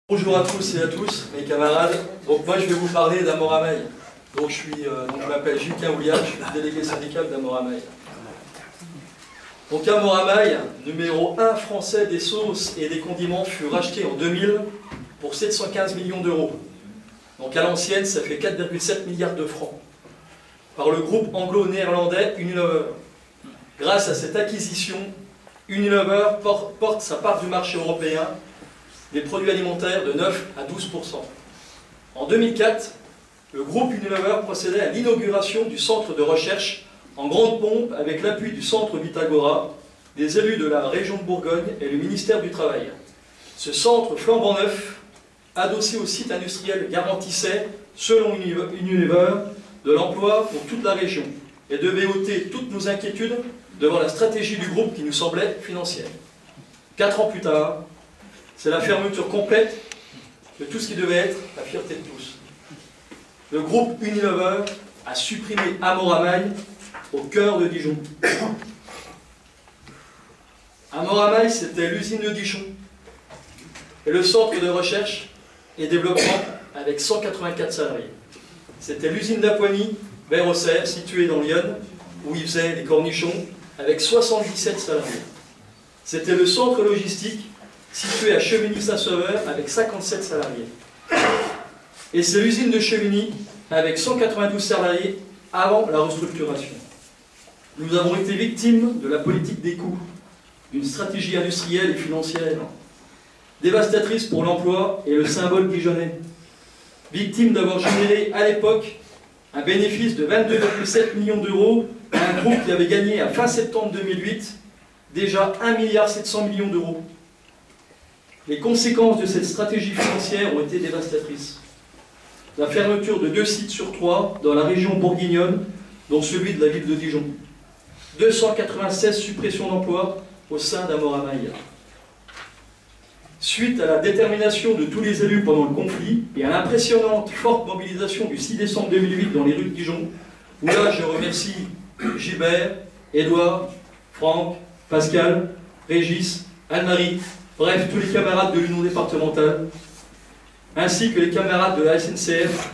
Bonjour à tous et à tous, mes camarades. Donc moi je vais vous parler d'Amorameil. Donc je m'appelle Gilles Quinouliat, je suis délégué syndical d'Amorameil. Donc Amorameil, numéro 1 français des sauces et des condiments, fut racheté en 2000 pour 715 millions d'euros. Donc à l'ancienne, ça fait 4,7 milliards de francs. Par le groupe anglo-néerlandais Unilever. Grâce à cette acquisition, Unilever porte sa part du marché européen des produits alimentaires de 9 à 12%. En 2004, le groupe Unilever procédait à l'inauguration du centre de recherche en grande pompe avec l'appui du centre Vitagora, des élus de la région de Bourgogne et le ministère du Travail. Ce centre flambant neuf, adossé au site industriel, garantissait, selon Unilever, de l'emploi pour toute la région et devait ôter toutes nos inquiétudes devant la stratégie du groupe qui nous semblait financière. 4 ans plus tard, c'est la fermeture complète de tout ce qui devait être la fierté de tous. Le groupe Unilever a supprimé Amorameil au cœur de Dijon. Amorameil, c'était l'usine de Dijon et le centre de recherche et développement avec 184 salariés. C'était l'usine d'Apoigny, vers Auxerre, située dans l'Yonne, où ils faisaient les cornichons, avec 77 salariés. C'était le centre logistique situé à Chevigny-Saint-Sauveur avec 57 salariés. Et c'est l'usine de Chevigny avec 192 salariés avant la restructuration. Nous avons été victimes de la politique des coûts, d'une stratégie industrielle et financière, dévastatrice pour l'emploi et le symbole dijonnais. Victimes d'avoir généré à l'époque un bénéfice de 22,7 millions d'euros à un groupe qui avait gagné à fin septembre 2008 déjà 1,7 milliard d'euros. Les conséquences de cette stratégie financière ont été dévastatrices. La fermeture de 2 sites sur 3 dans la région bourguignonne, dont celui de la ville de Dijon. 296 suppressions d'emplois au sein d'Amorameil. Suite à la détermination de tous les élus pendant le conflit et à l'impressionnante forte mobilisation du 6 décembre 2008 dans les rues de Dijon, où là je remercie Gilbert, Édouard, Franck, Pascal, Régis, Anne-Marie, bref, tous les camarades de l'Union départementale, ainsi que les camarades de la SNCF,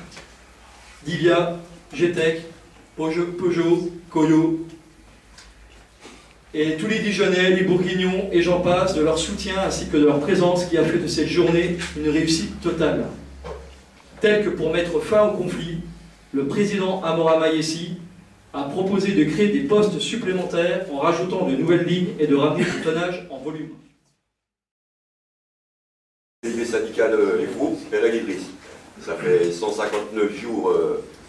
Divia, GTEC, Peugeot, Coyo, et tous les Dijonnais, les Bourguignons, et j'en passe, de leur soutien ainsi que de leur présence qui a fait de cette journée une réussite totale. Tel que pour mettre fin au conflit, le président Amorameil a proposé de créer des postes supplémentaires en rajoutant de nouvelles lignes et de ramener du tonnage en volume. Délégué syndical du groupe, Père Idriss. Ça fait 159 jours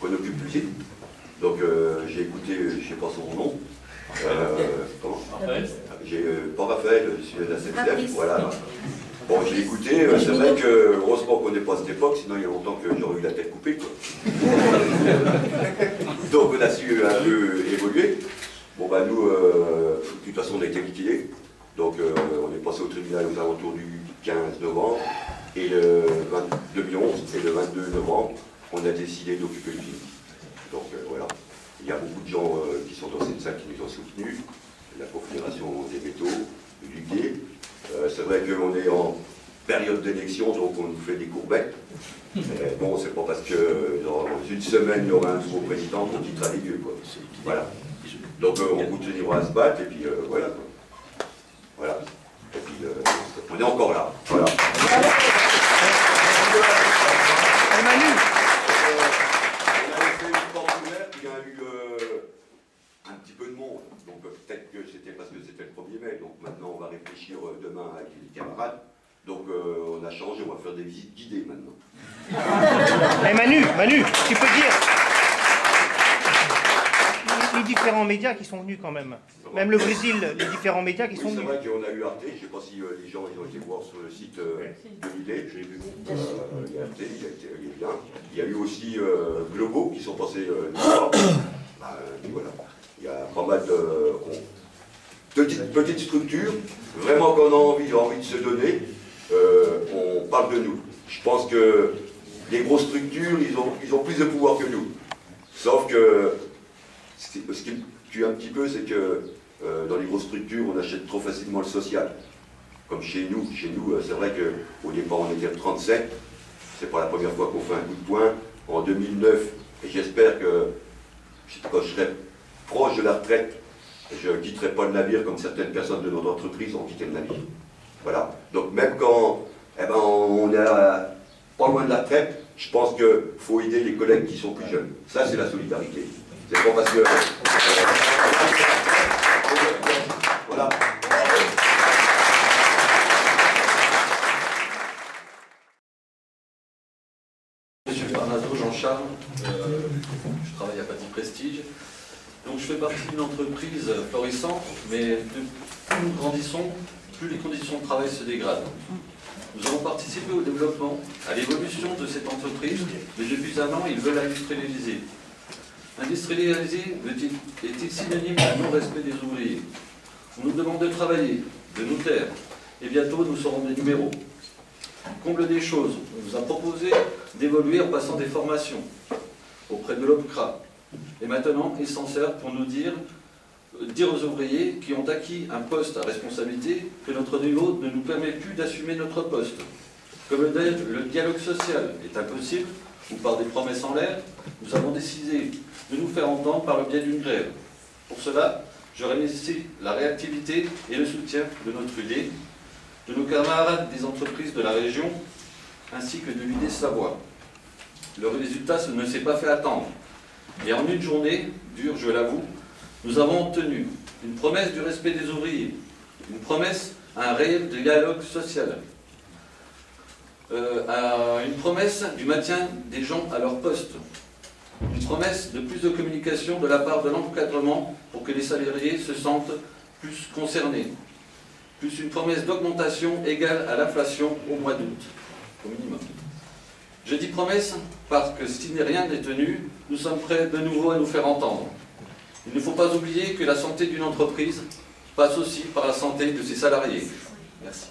qu'on occupe l'usine. Donc j'ai écouté, je ne sais pas son nom. Comment j'ai pas Raphaël, je suis de la SNCF, voilà. Bon, j'ai écouté, c'est vrai que heureusement qu'on n'est pas à cette époque, sinon il y a longtemps que j'aurais eu la tête coupée, quoi. Donc on a su un peu évoluer. Bon bah nous, de toute façon on a été liquidés. Donc on est passé au tribunal aux alentours du 15 novembre et le 2011 et le 22 novembre, on a décidé d'occuper l'usine. Donc voilà. Il y a beaucoup de gens qui sont dans cette salle qui nous ont soutenus, la Confédération des métaux, l'UG. C'est vrai qu'on est en période d'élection, donc on nous fait des courbettes. Bon, c'est pas parce que dans une semaine, il y aura un nouveau président qu'on quittera les lieux, quoi. Voilà. Donc on continuera à se battre, et puis voilà. Voilà. Et puis on est encore là. Voilà. Un petit peu de monde, donc peut-être que c'était parce que c'était le 1er mai, donc maintenant on va réfléchir demain avec les camarades, donc on a changé, on va faire des visites guidées maintenant. Mais Manu, tu peux dire les différents médias qui sont venus quand même, même le Brésil, les différents médias qui sont venus. C'est vrai qu'on a eu Arte, je ne sais pas si les gens ils ont été voir sur le site de l'idée, je l'ai vu, il y a Arte, il est bien, il y a eu aussi Globo qui sont passés voilà. Il y a pas mal de petites structures, vraiment qu'on a envie de se donner, on parle de nous. Je pense que les grosses structures, ils ont plus de pouvoir que nous. Sauf que ce qui me tue un petit peu, c'est que dans les grosses structures, on achète trop facilement le social. comme chez nous, c'est vrai qu'au départ on était 37, c'est pas la première fois qu'on fait un coup de poing. En 2009, et j'espère que quand je serai proche de la retraite, je ne quitterai pas le navire comme certaines personnes de notre entreprise ont quitté le navire. Voilà. Donc même quand on est pas loin de la retraite, je pense qu'il faut aider les collègues qui sont plus jeunes. Ça, c'est la solidarité. C'est pas parce que... voilà. Monsieur Parnato, Jean-Charles, je travaille à Paty Prestige. Donc je fais partie d'une entreprise florissante, mais plus nous grandissons, plus les conditions de travail se dégradent. Nous avons participé au développement, à l'évolution de cette entreprise, mais depuis un an, ils veulent l'industrialiser. Industrialiser est-il synonyme d'un non-respect des ouvriers? On nous demande de travailler, de nous taire, et bientôt nous serons des numéros. Comble des choses, on nous a proposé d'évoluer en passant des formations auprès de l'OPCRA. Et maintenant, essentiel pour nous dire aux ouvriers qui ont acquis un poste à responsabilité que notre niveau ne nous permet plus d'assumer notre poste. Comme le dialogue social est impossible, ou par des promesses en l'air, nous avons décidé de nous faire entendre par le biais d'une grève. Pour cela, je remercie la réactivité et le soutien de notre UD, de nos camarades des entreprises de la région, ainsi que de l'UD Savoie. Le résultat ne s'est pas fait attendre. Et en une journée, dure, je l'avoue, nous avons obtenu une promesse du respect des ouvriers, une promesse à un réel dialogue social, une promesse du maintien des gens à leur poste, une promesse de plus de communication de la part de l'encadrement pour que les salariés se sentent plus concernés, plus une promesse d'augmentation égale à l'inflation au mois d'août, au minimum. Je dis promesse parce que si rien n'est tenu, nous sommes prêts de nouveau à nous faire entendre. Il ne faut pas oublier que la santé d'une entreprise passe aussi par la santé de ses salariés. Merci.